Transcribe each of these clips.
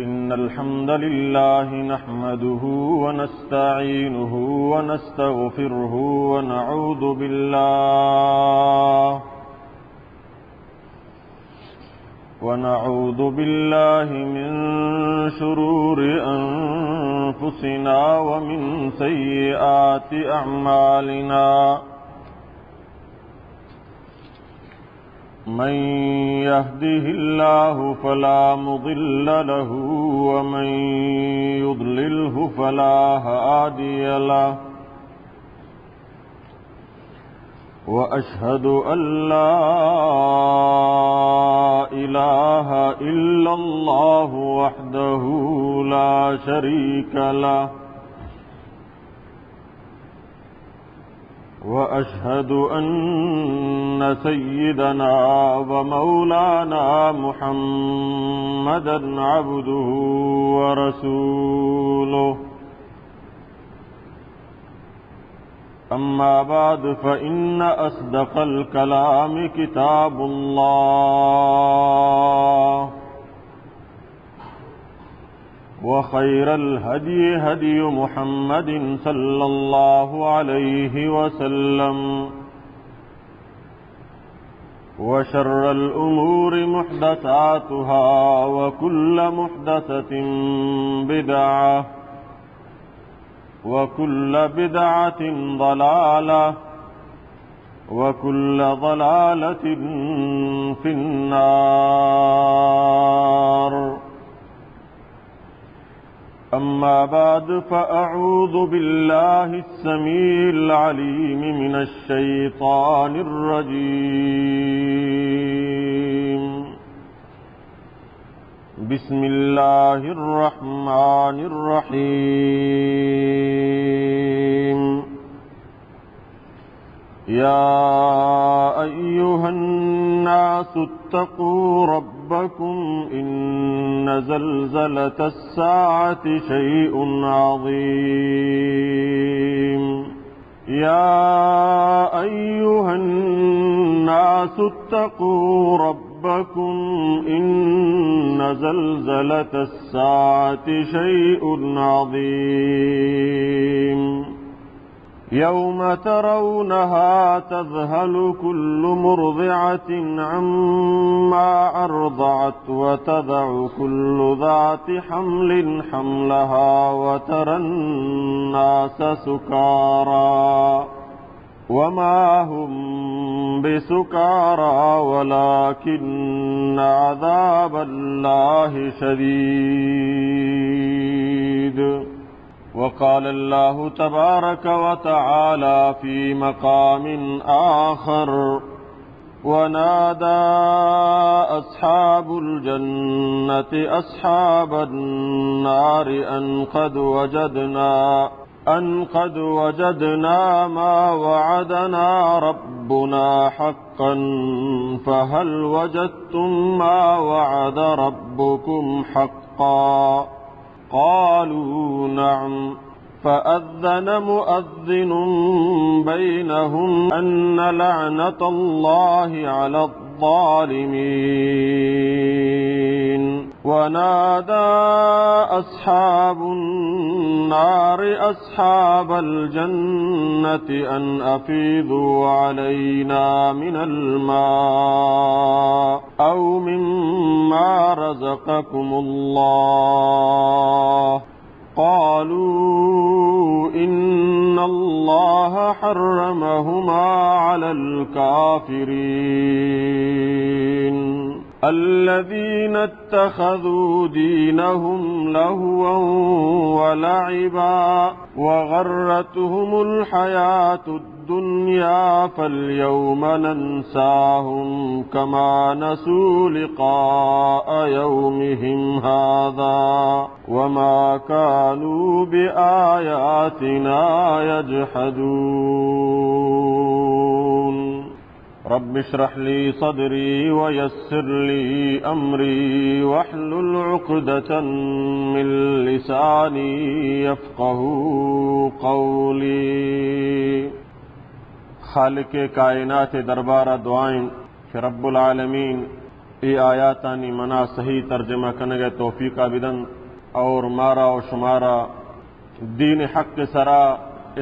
إن الحمد لله نحمده ونستعينه ونستغفره ونعوذ بالله من شرور أنفسنا ومن سيئات أعمالنا من يهده الله فلا مضل له ومن يضلله فلا هادي له وأشهد أن لا إله إلا الله وحده لا شريك له وأشهد أن سيدنا ومولانا محمدا عبده ورسوله أما بعد فإن أصدق الكلام كتاب الله وخير الهدي هدي محمد صلى الله عليه وسلم وشر الأمور محدثاتها وكل محدثة بدعة وكل بدعة ضلالة وكل ضلالة في النار أما بعد فأعوذ بالله السميع العليم من الشيطان الرجيم بسم الله الرحمن الرحيم يا أيها الناس اتقوا ربكم إن زلزلة الساعة شيء عظيم يا أيها الناس اتقوا ربكم إن زلزلة الساعة شيء عظيم يوم ترونها تذهل كل مرضعة عما أرضعت وتضع كل ذات حمل حملها وترى الناس سكارى وما هم بسكارى ولكن عذاب الله شديد وقال الله تبارك وتعالى في مقام آخر ونادى أصحاب الجنة أصحاب النار أن قد وجدنا ما وعدنا ربنا حقا فهل وجدتم ما وعد ربكم حقا قالوا نعم فأذن مؤذن بينهم أن لعنة الله على الظالمين ونادى أصحاب النار أصحاب الجنة أن أفيضوا علينا من الماء أو مما رزقكم الله قالوا إن الله حرمهما على الكافرين الذين اتخذوا دينهم لهوا ولعبا وغرتهم الحياة الدنيا فاليوم ننساهم كما نسوا لقاء يومهم هذا وما كانوا بآياتنا يجحدون رب اشرح لي صدري ويسر لي أمري واحلل عقدة من لساني يفقهوا قولي۔ خالق کائنات دربارہ دعائیں کہ رب العالمین ای آیاتانی منا صحیح ترجمہ کنگے توفیقہ بدن اور مارا و شمارا دین حق سرا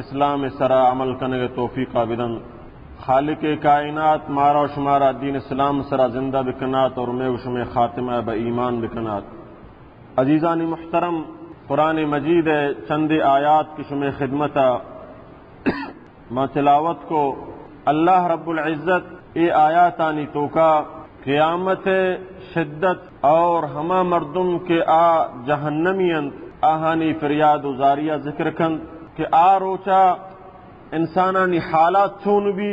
اسلام سرا عمل کنگے توفیقہ بدن خالق کائنات مارا و شمارا دین اسلام سرا زندہ بکنات اور میں وشم خاتمہ با ایمان بکنات. عزیزانی محترم، قرآن مجید چند آیات کی شمع خدمتا ما تلاوت کو اللہ رب العزت ای آیاتانی توکا قیامت شدت اور ہما مردم کے جہنمین آہانی فریاد و زاریہ ذکر کن کہ روچا انسانانی حالات چون بھی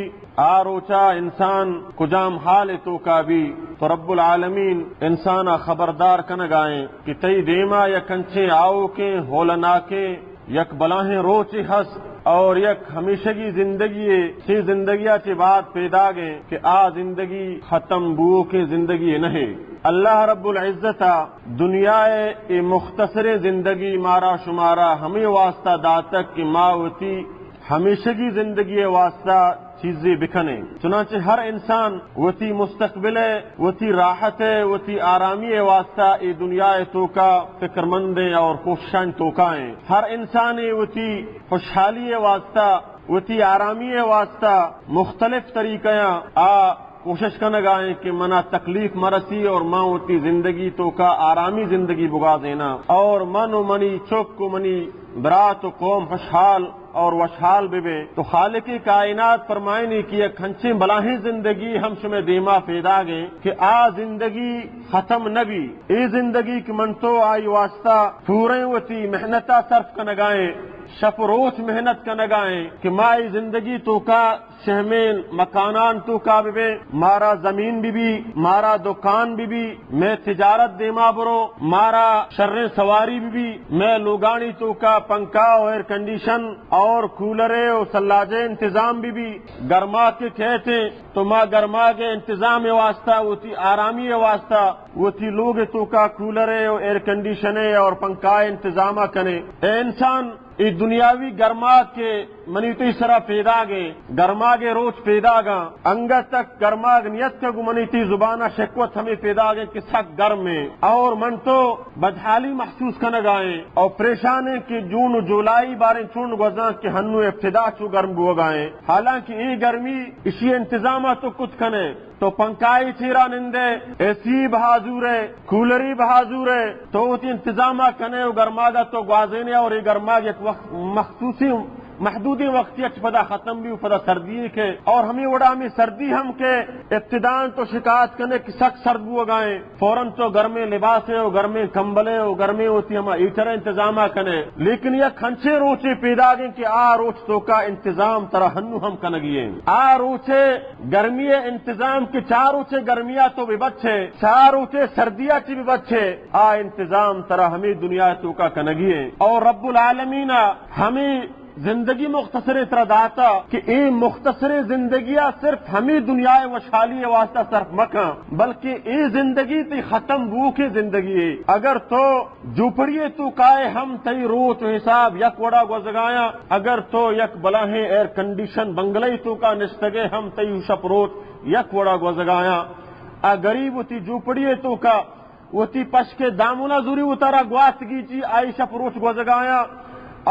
روچا انسان کجام حال توکا بھی تو رب العالمین انسانا خبردار کنگائیں کہ تی دیما یا کنچے آؤ کے ہولنا کے یک بلاہیں روچے ہس اور یک ہمیشگی زندگی چھ زندگیاں چھ بات پیدا گئے کہ زندگی ختم بو کے زندگی نہیں. اللہ رب العزت دنیا مختصر زندگی مارا شمارا ہمیں واسطہ داتک کی ماوتی ہمیشگی زندگی واسطہ چیزیں بکھنے. چنانچہ ہر انسان وتی مستقبل وتی راحت وتی آرامی واسطہ ای دنیا تو کا فکر مند اور کوششاں توکائیں. ہر انسان وتی خوشحالی واسطہ وتی آرامی واسطہ مختلف طریقیاں کوشش کنگائیں کہ منا تکلیف مرسی اور ماں وتی زندگی تو کا آرامی زندگی بگا دینا اور من و منی چک و منی برات و قوم خوشحال اور وشحال بے تو خالق کائنات فرمائنی کی ایک کھنچیں بلاہیں زندگی ہم شمیں دیما پیدا گئے کہ زندگی ختم نبی ای زندگی کی منتو آئی واسطہ پورے وتی محنتہ صرف کنگائیں شف روچ محنت کنگائیں کہ مائی زندگی تو کا شہمین مکانان تو کا بے مارا زمین بھی مارا دکان بھی میں تجارت دیما برو مارا شر سواری بھی میں لوگانی تو کا پنکھا ایئر کنڈیشن اور کولرے اور سلاجے انتظام بھی گرما کے کہتے تو ماں گرما کے انتظام واسطہ وہ تھی آرامی واسطہ وہ تھی لوگ تو کا کولرے اور ایئر کنڈیشنے اور پنکھا انتظام کنے. اے انسان ای دنیاوی گرما کے منیتی سرا پیدا گے گرما کے روز پیدا گا انگا تک گرما نیت کا گو منیتی زبانہ شکوت ہمیں پیدا گے کسک گرم میں اور من تو بدحالی محسوس کنگائیں اور پریشانے کی جون و جولائی بارے چون گزاں کے ہنو ابتدا چو گرم بو گائیں. حالانکہ ای گرمی اسی انتظامات تو کچھ کنے تو پنکائی چیرا نندے اے سی بہازور ہے کولری بہازور ہے تو وہ انتظامہ کنے گرما گا تو گوازینے اور یہ گرما ایک وقت مخصوصی محدودی وقتی پدا ختم بھی پدا سردی کے اور ہمیں وڑا میں سردی ہم کے ابتدان تو شکایت کرنے کی سخت سرد بو گائیں فوراً تو گرمے لباس ہے گرمے کمبلے گرمے ہوتی ہم ایٹر انتظامہ کنے. لیکن یہ کھنچے روچے پیدا گئے کہ روچ تو کا انتظام طرح ہنو ہم کنگیے روچے گرمی انتظام کے 4 روچے گرمیا تو بھی بچے 4 روچے سردیا چی بھی بچے انتظام طرح ہمیں دنیا تو کا کنگیے. اور رب العالمین ہمیں زندگی مختصر طرح داتا کہ یہ مختصر زندگیاں صرف ہمیں دنیا وشحالی واسطہ صرف مکاں بلکہ یہ زندگی تی ختم بو کی زندگی ہے. اگر تو جھوپڑیے تو کائے ہم تی روچ حساب یک وڑا گزگایا اگر تو یک بلاہیں ایئر کنڈیشن بنگلئی تو کا نشتگے ہم تی شپ روچ یک وڑا گزگایا غریب تی جھوپڑیے تو کا وہ تی پش کے دامونا زوری اتارا گواتگی چی آئی شپ روچ گزگایا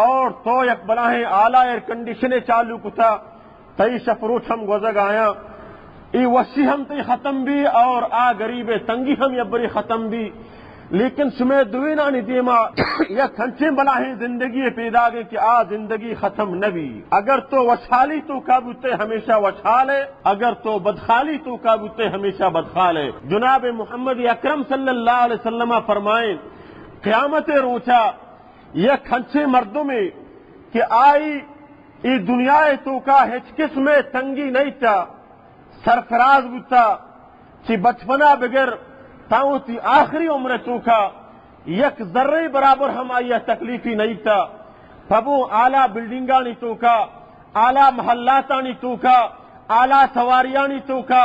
اور تو یک بلاہیں آلہ ایئر کنڈیشنے چالو کتا تئی شفروچ ہم گوزگ آیا ای وشی ہم تی ختم بھی اور غریب تنگی ہم یبری ختم بھی. لیکن سمے دوینا نی دیما یا کھنچے بلاہیں زندگی پیدا گئے کہ زندگی ختم نبی. اگر تو وشحالی تو کابوتے ہمیشہ وشحال ہے اگر تو بدخالی تو کابوتے ہمیشہ بدخال ہے. جناب محمد اکرم صلی اللہ علیہ وسلم فرمائیں قیامت روچا یہ کھنچے مردوں میں کہ ای دنیا تو کا ہچ قسم تنگی نہیں تھا سرفراز بتا چی بچپنا بغیر تاؤں تی آخری عمر تو کا یک ذرے برابر ہم آئی تکلیفی نہیں تھا. پبو اعلیٰ بلڈنگانی تو کا اعلیٰ محلاتانی تو کا اعلیٰ سواریانی تو کا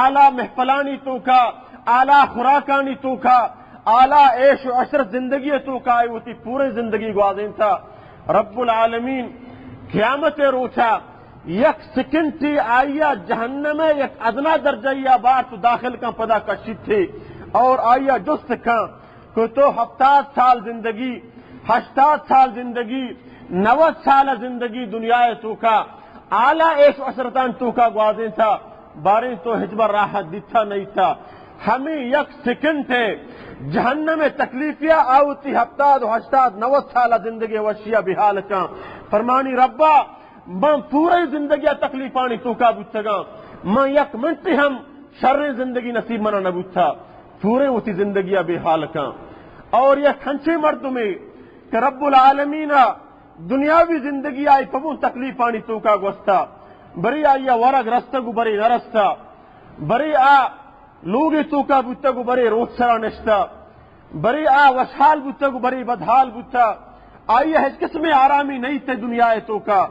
اعلیٰ محفلانی تو کا اعلیٰ خوراکانی تو کا اعلیٰ عیش و عشرت زندگی تو کا آئی ہوتی پورے زندگی گوازین تھا. رب العالمین قیامت روچا یک سکنٹی آئیا جہنم یک ادنا درجہ بات داخل کا پدا کشید تھے اور آئیا جست کا کہ تو 70 سال زندگی 80 سال زندگی 90 سال زندگی دنیا تو کا اعلیٰ عیش و عشرتان تو کا گوازیں تھا باریں تو ہجبر راحت دیتا نہیں تھا ہمیں یک سکنٹ ہے جہنم تکلیفیہ آوتی 70 80 90 سال زندگی وشیہ بحال کا فرمانی ربا میں پورے زندگی تکلیفانی تو کا بچگا میں یک منٹی ہم شر زندگی نصیب منا نبوتا پورے ہوتی زندگی بحال کا اور یہ کھنچے مرد میں کہ رب العالمین دنیاوی زندگی آئی پبو تکلیفانی تو کا گوستا بری آئیا ورگ رستگو بری نرستا بری آ لوگی تو کا بچگو بری روچ سرا نشتا بری آ وشحال بچگو بری بدحال بچا آئیا ہے قسم آرامی نہیں تے دنیا تو کا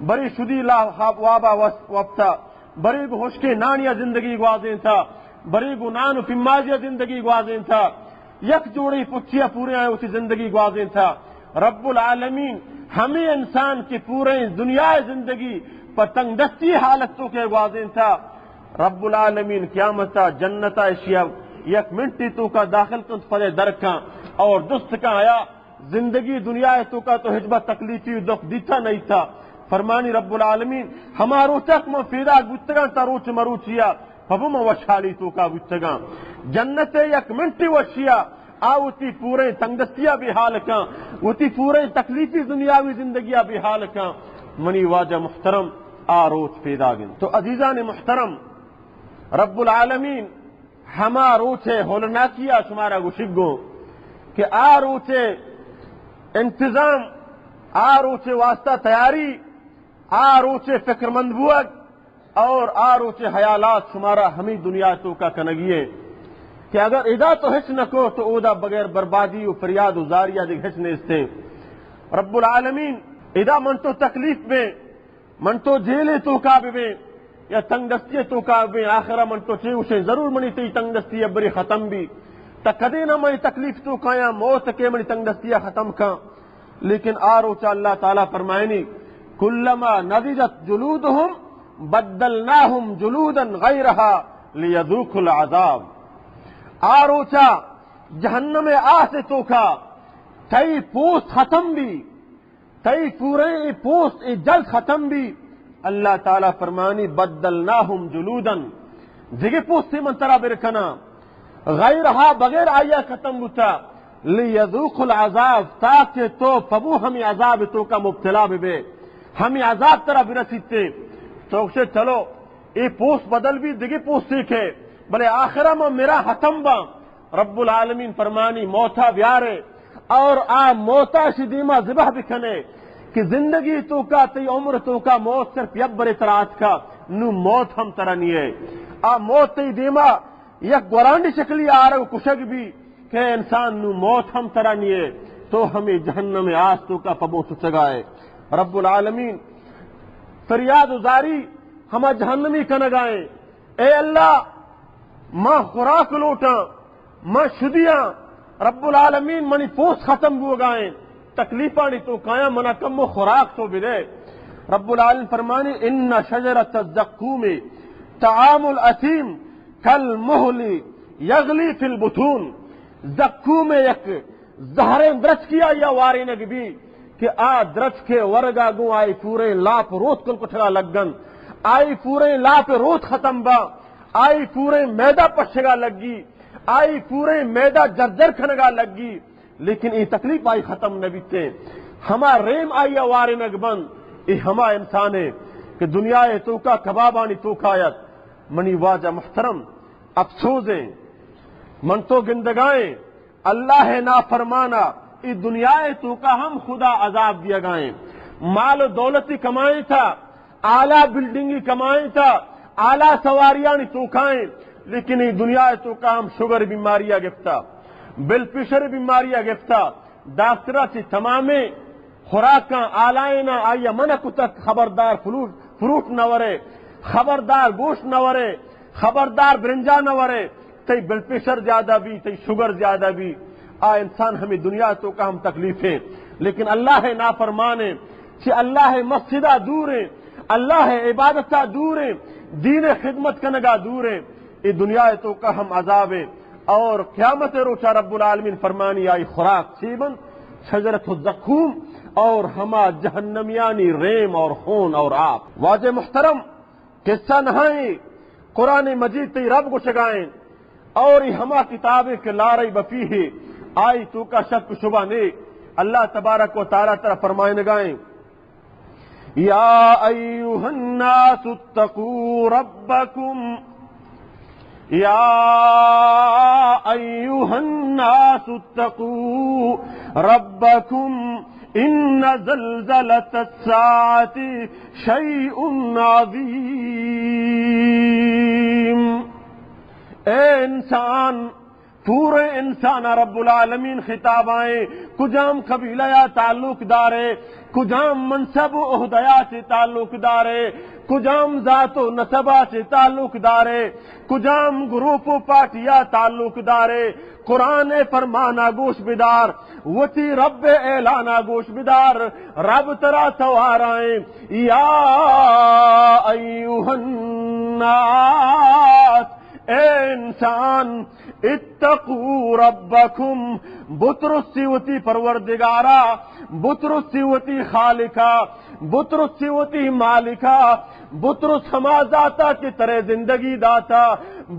بری شدی لا وابا وفتا بری گو ہوشکے نانیا زندگی گوازیں تھا بری گو نانو فمازیا زندگی گوازیں تھا یک جوڑی پچیا پورے آئے اسی زندگی گوازیں تھا رب العالمین ہمیں انسان کی پورے دنیا زندگی پر تنگ دستی حالتوں کے گوازیں تھا رب العالمین قیامتا جنتا اشیاء یک منٹی تو کا داخل کن پدے درکا اور دست کا آیا زندگی دنیا تو کا تو حجبہ تکلیفی دکھ دیتا نہیں تھا فرمانی رب العالمین ہمارو تک میں فیدا گتگا تا روچ مروچیا فبو میں وشحالی تو کا گتگا جنت یک منٹی وشیا آوتی پورے تنگستیا بھی حال کا وتی پورے تکلیفی دنیاوی زندگیاں بھی حال کا منی واجہ محترم آروچ پیدا گن تو عزیزان محترم رب العالمین ہما روچے ہولنا کیا شمارا گشگو کہ آروچے انتظام آروچے واسطہ تیاری آروچے فکر مند بوگ اور آروچے حیالات شمارا ہمیں دنیا تو کا کنگیے کہ اگر ادا تو ہچ نہ کو تو اودا بغیر بربادی و فریاد و زاریہ دیکھ ہچ نے استے رب العالمین ادا من تو تکلیف میں من تو جیلے تو کعبے میں یا تنگ دستی تو کعبے میں آخرہ من تو چھے اسے ضرور منی تی تنگ دستی بری ختم بھی تکدے نہ منی تکلیف تو کایا موت کے منی تنگ دستی ختم کا لیکن آروچا اللہ تعالیٰ فرمائنی کلما نضجت جلودہم بدلناہم جلودا غیرہا لیذوقوا العذاب آروچا جہنم آسے تو کا تئی پوست ختم بھی تئی پورے پوست جلد ختم بھی اللہ تعالیٰ فرمانی بدلناہم جلودن جگہ پوست سے منترا برکنا غیرہا بغیر آیا ختم ہوتا لیذوقوا العذاب تاکہ تو فبو ہمیں عذاب تو کا مبتلا بے ہمیں عذاب ترہ برسیتے تو سے چلو یہ پوست بدل بھی دیگی پوست سیکھے بلے آخرہ میں میرا ختم با رب العالمین فرمانی موتا بیارے اور آ موتا شدیمہ ذبح بکھنے کہ زندگی تو کا تی عمر تو کا موت صرف یبر اطراعات کا نو موت ہم ترہ نہیں ہے آ موت تی دیمہ یک گورانڈی شکلی آ رہا کشک بھی کہ انسان نو موت ہم ترہ نہیں ہے تو ہمیں جہنم آس تو کا پبو سچگائے رب العالمین فریاد ازاری ہما جہنمی کنگائیں اے اللہ ماں خوراک لوٹا ماں شدیاں رب العالمین منی پوست ختم ہو گائیں تکلیفہ نہیں تو کایا منا کم و خوراک تو بھی دے رب العالمین فرمانی ان شجرۃ الزقوم طعام الاثیم کالمہل یغلی فی البطون زقوم یک زہر درچ کیا یا واری نگبی کہ آ درچ کے ورگا گو آئی پورے لاپ روت کل کٹھلا لگن آئی پورے لاپ روت ختم با آئی پورے میدہ پشگا لگی آئی پورے میدہ جرجر کھنگا لگی لیکن یہ تکلیف آئی ختم نبی تے ہما ریم آئی وارے نگبن یہ ہما انسان ہے کہ دنیا تو کا کبابانی تو کایت منی واجہ محترم افسوسیں من تو گندگائیں اللہ نا فرمانا یہ دنیا تو کا ہم خدا عذاب دیا گائیں مال و دولتی کمائیں تھا اعلیٰ بلڈنگی کمائیں تھا اعلیٰ سواریاں تو کھائیں لیکن یہ دنیا تو کا ہم شوگر بیماریاں گفتا بل پریشر بیماریاں گفتا ڈاکٹرہ سے تمام خوراکاں آلائنا آئیا منک تک خبردار فروٹ نورے خبردار گوشت نورے خبردار برنجا نورے تی بل پریشر زیادہ بھی تی شوگر زیادہ بھی انسان ہمیں دنیا تو کا ہم تکلیفیں لیکن اللہ نافرمانے کہ اللہ مسجدہ دور ہیں اللہ عبادت دور ہے، دین خدمت کنگا دور ہے، یہ دنیا تو کا ہم عذاب ہے، اور قیامت روچا رب العالمین فرمانی آئی خوراک چیبن شجرت الزقوم اور ہما جہنمیانی ریم اور خون اور آپ۔ واجہ محترم قصہ نہائیں قرآن مجید تی رب کو شگائیں اور یہ ہما کتابیں کہ لا ریب فیہ آئی تو کا شک شبہ نہیں، اللہ تبارک و تعالیٰ طرف فرمائے نگائیں یا ایوہ الناس اتقوا ربکم، یا ایوہ الناس اتقوا ربکم ان زلزلۃ الساعۃ شیء عظیم۔ اے انسان، پورے انسان رب العالمین خطاب آئے، کجام قبیلہ یا تعلق دارے، کجام منصب و عہدیا سے تعلق دارے، کجام ذات و نسبہ سے تعلق دارے، کجام گروپ و پارٹیا تعلق دارے، قرآن فرمانا گوش بدار، وتی رب اعلانا گوش بدار، رب ترا سوارائیں یا ایوہ الناس، اے انسان اتقوا ربکم، بترسی وتی پروردگارا، بترسی وتی خالقا، بترسی وتی مالکا، بترس ہما ذاتا کی طرح زندگی داتا،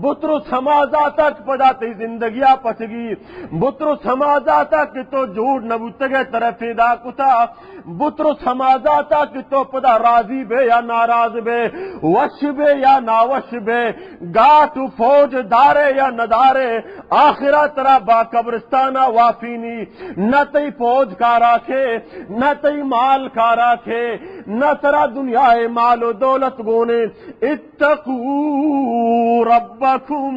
بترس ہما ذاتا کی پدا تی زندگیاں پچگی، بترس ہما ذاتا کی تو جھوٹ نبوتگے طرف دا کتا، بترس ہما ذاتا کی تو پدا راضی بے یا ناراض بے، وش بے یا ناوش بے، گاٹ فوج دارے یا ندارے، آخرہ ترا با قبرستانہ وافینی، نہ تی فوج کا راکھے، نہ تی مال کا راکھے، نہ ترا دنیا مال و دولت گونے، اتقوا ربکم،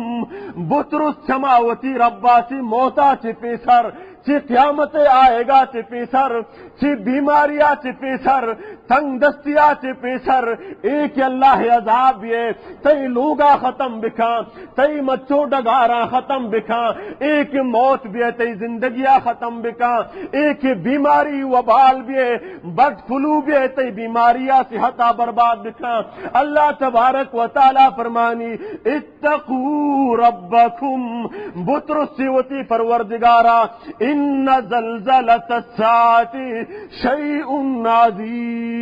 بترس سماوتی ربا سی موتا چی پیسر، چی قیامت آئے گا چی پیسر، چی بیماریاں چی پیسر، تنگ دستیاں چی پیسر، ایک اللہ عذاب یہ تی لوگا ختم بکھا، تی مچو ڈگارا ختم بکھا، ایک موت بھی ہے تی زندگیاں ختم بکھا، ایک بیماری وبال بھی ہے، برڈ فلو بھی ہے تی بیماریاں صحتہ برباد بکھا۔ اللہ تبارک و تعالی فرمانی اتقوا ربکم، بترسی وتی پروردگارا، ان زلزلۃ الساعۃ شیء عظیم،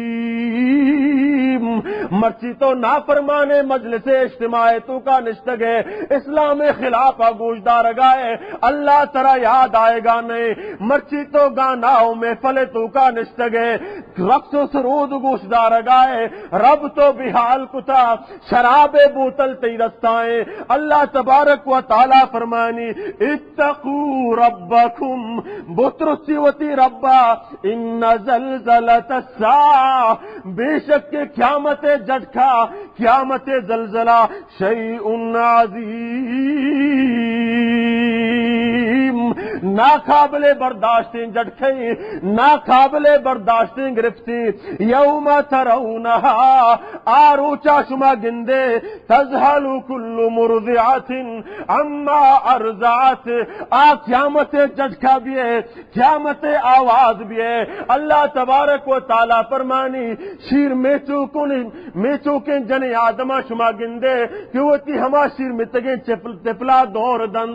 مرچی تو نافرمانے مجلس اجتماع تو کا نشتگے، اسلام خلاف گوشدار گائے، اللہ ترا یاد آئے گا نہیں، مرچی تو گاناؤں میں فلے تو کا نشتگے، رقص و سرود گوشدار گائے، رب تو بحال کتا، شراب بوتل تی دستائیں، اللہ تبارک و تعالی فرمانی اتقوا ربکم، بترسی وتی ربا، ان زلزلۃ الساعہ، بے شک قیامت جھٹکا، قیامت زلزلہ، شیء عظیم، ناقابل برداشتیں جھٹکیں، ناقابل برداشتیں گرفتی، یوم ترونہا، آروچا شما گندے، تذہل کل مرضعۃ عما ارضعت، قیامت جھٹکا بھی ہے، قیامت آواز بھی ہے، اللہ تبارک و تعالی فرمانی شیر میچو کے جن آدمہ شما گندے کہ وہ تی ہما شیر میں تگیں تپلا دور دن،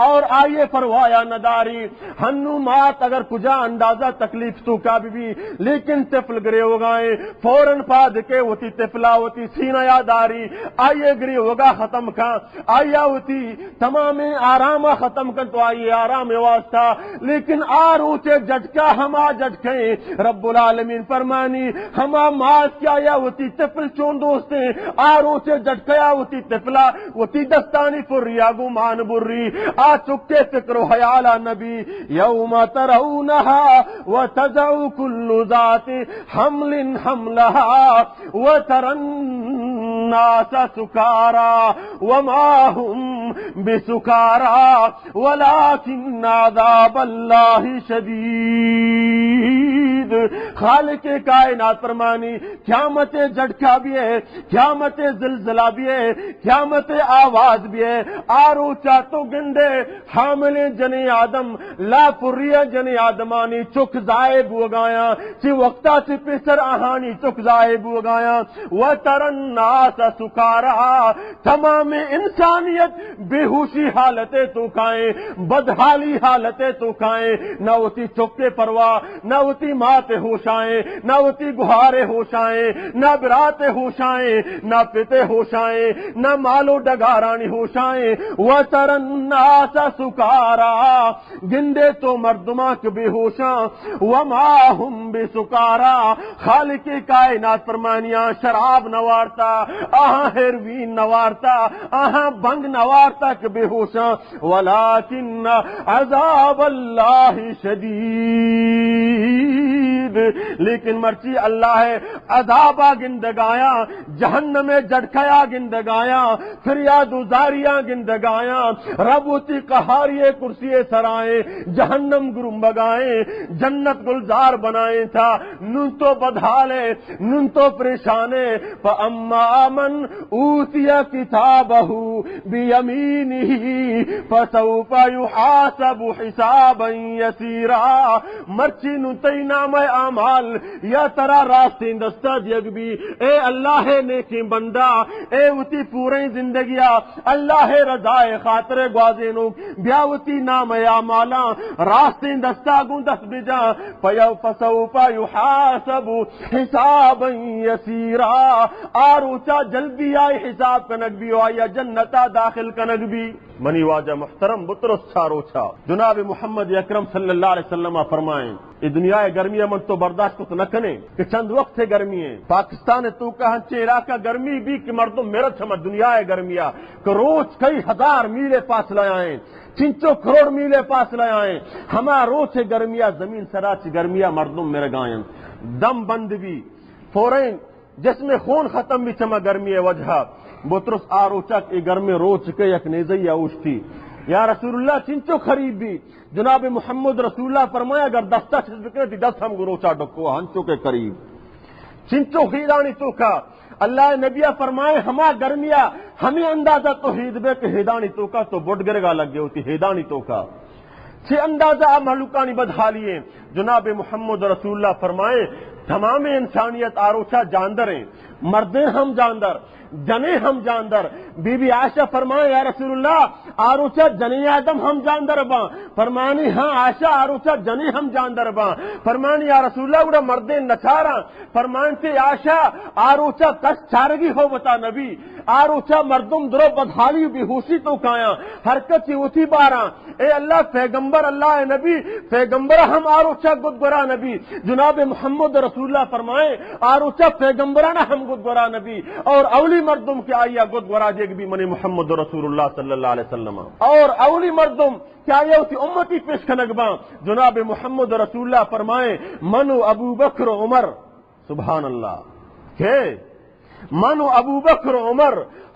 اور آئیے فروایا نداری، ہنو مات اگر کجا اندازہ تکلیف تو کا بھی، لیکن تفل گرے ہو گئے، فوراً پاد کے وہ تی تفلا ہوتی سینہ یاداری، آئیے گری ہوگا ختم کا، آئیا ہوتی تمام آرامہ ختم کر، تو آئیے آرام واسطہ، لیکن آروچے جھٹکا ہما جھٹکیں، رب العالمین فرمانی ہما مات کیا یا ہوتی تفل چون دوستے، آروچے جھٹکیا ہوتی تفلا، ہوتی دستانی فریا گمان بری، آ چکے فکر و حیالا نبی، یوم ترونہا وتضع کل ذات حمل حملہا وترى الناس سکارا وما هم بسکارا ولكن عذاب اللہ شدید۔ شدید. خالق کائنات فرمانی قیامت جھٹکا بھی ہے, قیامت زلزلہ بھی ہے, قیامت آواز بھی ہے. آرو چاتو گندے حامل جنی آدم لا پریا جنی آدمانی چک زائب ہو گایا چی وقتا چی پیسر آہانی چک زائب ہو گایا. وَتَرَى النَّاسَ سُكَارَىٰ تمام انسانیت بے ہوشی حالتیں تو کھائیں, بدحالی حالتیں تو کھائیں, نہ ہوتی چکے پرواہ, نہ ہوتی مات ہوش آئیں, نہ ہوتی گہارے ہوش آئیں, نہ برات ہوش آئیں, نہ پتے ہوش آئیں, نہ مالو ڈگارانی ہوش آئیں. وَتَرَى النَّاسَ سُكَارَىٰ گندے تو مردماں کے بے ہوشاں. وَمَا هُمْ بِسُكَارَىٰ خالق کائنات فرمانیاں شراب نوارتا, آہاں ہیروین نوارتا, آہاں بنگ نوارتا کہ بے ہوشاں. وَلَٰكِنَّ عَذَابَ اللَّهِ شَدِيدٌ لیکن مرچی اللہ ہے عذابہ گندگایا, جہنم میں جھٹکایا گندگایا, فریاد زاریاں گندگایا. ربوتی قہاری کرسی سرائیں, جہنم گرم بگائیں, جنت گلزار بنائیں تھا. نن تو بدحالے, نن تو پریشانے. فَأَمَّا مَنْ أُوتِيَ كِتَابَهُ بِيَمِينِهِ فَسَوْفَ يُحَاسَبُ حِسَابًا يَسِيرًا مرچی نتی نام اعمال یا ترا راستے دستہ دیگ بھی. اے اللہ نیکی بندہ, اے وتی پورے زندگیہ اللہ رضائے خاطر گوازے نوک بیاوتی نام اعمالاں راستے دستہ گون دست بجا. فَسَوْفَ يُحَاسَبُ حِسَابًا يَسِيرًا آروچا جلدی آئی حساب کنک بھی آیا جنتا داخل کنک بھی. منی واجہ محترم بطرس ساروچا جناب محمد اکرم صلی اللہ علیہ وسلم فرمائیں یہ دنیا گرمی من تو برداشت کو نہ کنے کہ چند وقت سے گرمی ہے. پاکستان تو کا ہنچے علاقہ گرمی بھی کہ مردم میرا چھما دنیا گرمیا کہ روز کئی ہزار میلے فاصلہ آئیں, چنچو کروڑ میلے فاصلہ آئیں. ہما روز سے گرمیا زمین سراچ گرمیا مردم میرے گائیں دم بند بھی فورین جس میں خون ختم بھی چما گرمی ہے وجہ. بطرس آروچا کہ گرمی روز کے یک نیزی اوش تھی. یا رسول اللہ چنچو خرید بھی جناب محمد رسول اللہ فرمایا اگر دستہ چیز بکنے تھی 10 ہم گروچا ڈکو ہنچو کے قریب چنچو خیدانی تو کا. اللہ نبیہ فرمائے ہما گرمیا ہمیں اندازہ تو ہید بے کہ ہیدانی تو کا تو بڑھ گرگا لگ گئے ہوتی ہیدانی تو کا چھ اندازہ محلوکانی بدحالی ہیں. جناب محمد رسول اللہ فرمائے تمام انسانیت آروچا جاندر ہیں, مردیں ہم جاندر, جنے ہم جاندر. بی بی عائشہ فرمائے یا رسول اللہ آروچا جنی آدم ہم جاندر باں. فرمانی ہاں عائشہ آروچا جنی ہم جاندر باں. فرمانی یا رسول اللہ اڑا مردیں نچارا. فرمانتے عائشہ آروچا کس چارگی ہو بتا نبی, آروچا مردم درو بدحالی بی ہوشی تو کایا حرکت چی اتی بارا. اے اللہ پیغمبر اللہ نبی پیغمبر ہم آروچا گدگرا نبی. جناب محمد رسول اللہ فرمائے آروچا پیغمبرانہ ہم گدگرا نبی اور اولی مردم کے آئیا گدگرا جیگ بھی منی محمد رسول اللہ صلی اللہ علیہ وسلم اور اولی مردم کیا یہ ہوتی امتی پیش کنگباں. جناب محمد رسول اللہ فرمائے منو ابو بکر عمر. سبحان اللہ کہ منو ابو بکر عمر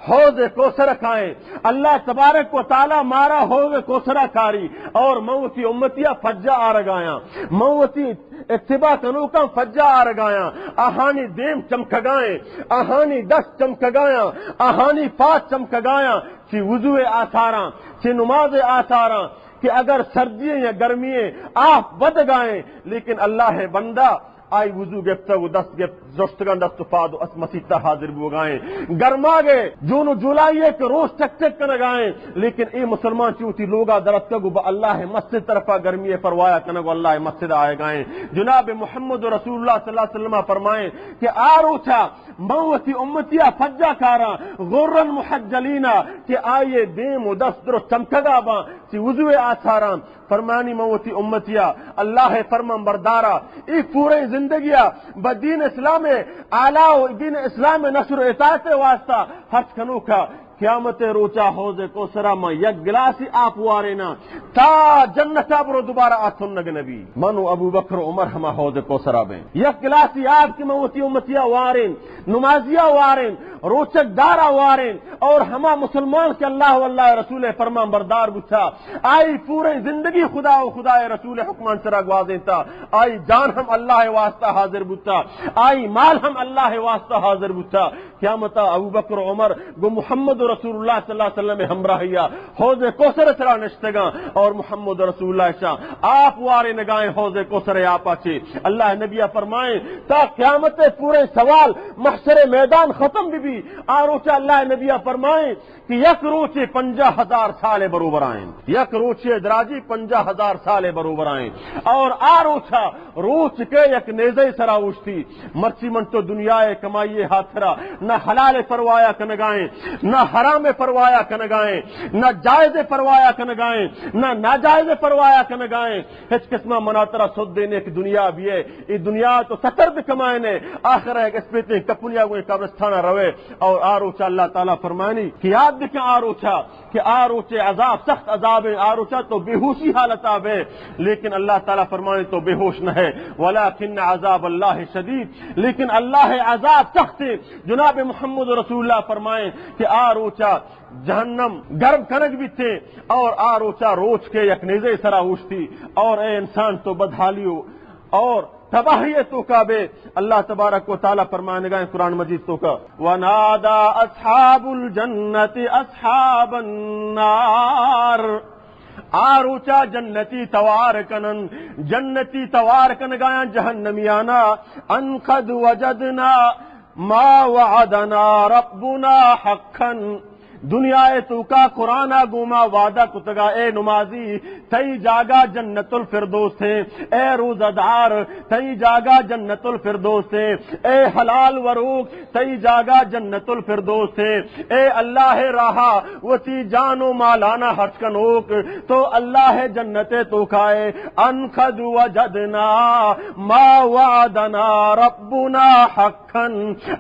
حوض کوثر کھائیں. اللہ تبارک و تعالی مارا حوض کوثر کاری اور موتی امتیہ فجا آ رگایا موتی اتباع کنوکا فجا آ رگایا. آہانی دیم چمکگائیں, آہانی دست چمکگایا, آہانی فات چمکگایا. چی وضوء آثاراں, چی نماز آثاراں کہ اگر سردیاں یا گرمیاں آپ بد گائیں لیکن اللہ بندہ آئی وضو گفتا وہ دست گفت زشتگان دست فاد و اسمسیتا حاضر بھی گائیں. گرما گئے جون جولائیے کہ روز چک چک کر گائیں لیکن اے مسلمان چوتی لوگا درست کگو با اللہ مسجد طرفا گرمی فروایا کنگو اللہ مسجد آئے گائیں. جناب محمد رسول اللہ صلی اللہ علیہ وسلم فرمائیں کہ آروچا موتی امتیا فجا کارا غرن محجلینا کہ آئیے دیم و دست درست چمکگا با چی وضوء آثاران. فرمانی موتی امتیا اللہ فرمان بردارا ای پورے زندگیہ بدین اسلام اعلیٰ دین اسلام نشر اطاعت واسطہ حج کنو کا قیامت روچا حوض کوثر ما یک گلاسی آپ وارینا تا جنتا برو دوبارہ آتھن نگ نبی منو ابو بکر عمر ہما حوض کوثر بیں یک گلاسی آپ کی موتی امتیا وارین نمازیہ وارین روچک دارا وارین اور ہما مسلمان کے اللہ واللہ رسول فرمان بردار بچھا آئی پورے زندگی خدا و خدا رسول حکمان سرا گوازیں تا آئی جان ہم اللہ واسطہ حاضر بچھا آئی مال ہم اللہ واسطہ حاضر بچھا قیامت ابو بکر عمر گو محمد رسول اللہ صلی اللہ علیہ وسلم ہمراہیا حوض کوثر سرا نشتگاں اور محمد رسول اللہ شاہ آپ وارے نگائیں حوض کوثر آپ آچے اللہ نبی فرمائیں تا قیامت پورے سوال محشر میدان ختم بھی آروچہ اللہ نبی فرمائیں کہ یک روچے 50,000 سال بروبر آئیں یک روچے دراجی 50,000 سال بروبر آئیں اور آروچہ روچ کے یک نیزے سراوش تھی مرچی من تو دنیا کمائیے ہاتھرا نہ حلال فروایا کنگائیں نہ حرام فروایا کنگائیں نہ جائز فروایا کنگائیں نہ ناجائز فروایا کنگائیں ہچ قسمہ مناترہ سود دینے کی دنیا بھی ہے یہ دنیا تو ستر بھی کمائنے آخر ہے کہ اس پیتے کپنیا کوئی قبرستانہ روے اور آروچہ اللہ تعالیٰ فرمانی کہ یاد دکھیں آروچہ کہ آروچے عذاب سخت عذاب ہے آروچہ تو بے ہوشی حالت آب ہے لیکن اللہ تعالیٰ فرمانی تو بے ہوش نہ ہے ولیکن عذاب اللہ شدید لیکن اللہ عذاب سخت ہے جناب محمد رسول اللہ فرمائیں کہ آروچہ جہنم گرم کنک بھی تھے اور آروچہ روچ کے یک نیزے سرا ہوش تھی اور اے انسان تو بدحالیو اور تباہی تو کا بے اللہ تبارک و تعالیٰ فرمانے گا قرآن مجید تو کا وَنَادَا أَصْحَابُ الْجَنَّةِ أَصْحَابَ النَّارِ آروچا جنتی توار کنن جنتی توار کن گایا جہنمیانا ان قد وجدنا ما وعدنا ربنا حقا دنیا تو کا قرآن گوما وعدہ کتگا اے نمازی تئی جاگا جنت الفردوس ہے اے روزہ دار تئی جاگا جنت الفردوس ہے اے حلال وروق تئی جاگا جنت الفردوس ہے اے اللہ راہا وتی جان و مالانا ہٹ کنوک تو اللہ جنت تو کھائے ان قد وجدنا ما وعدنا ربنا حقا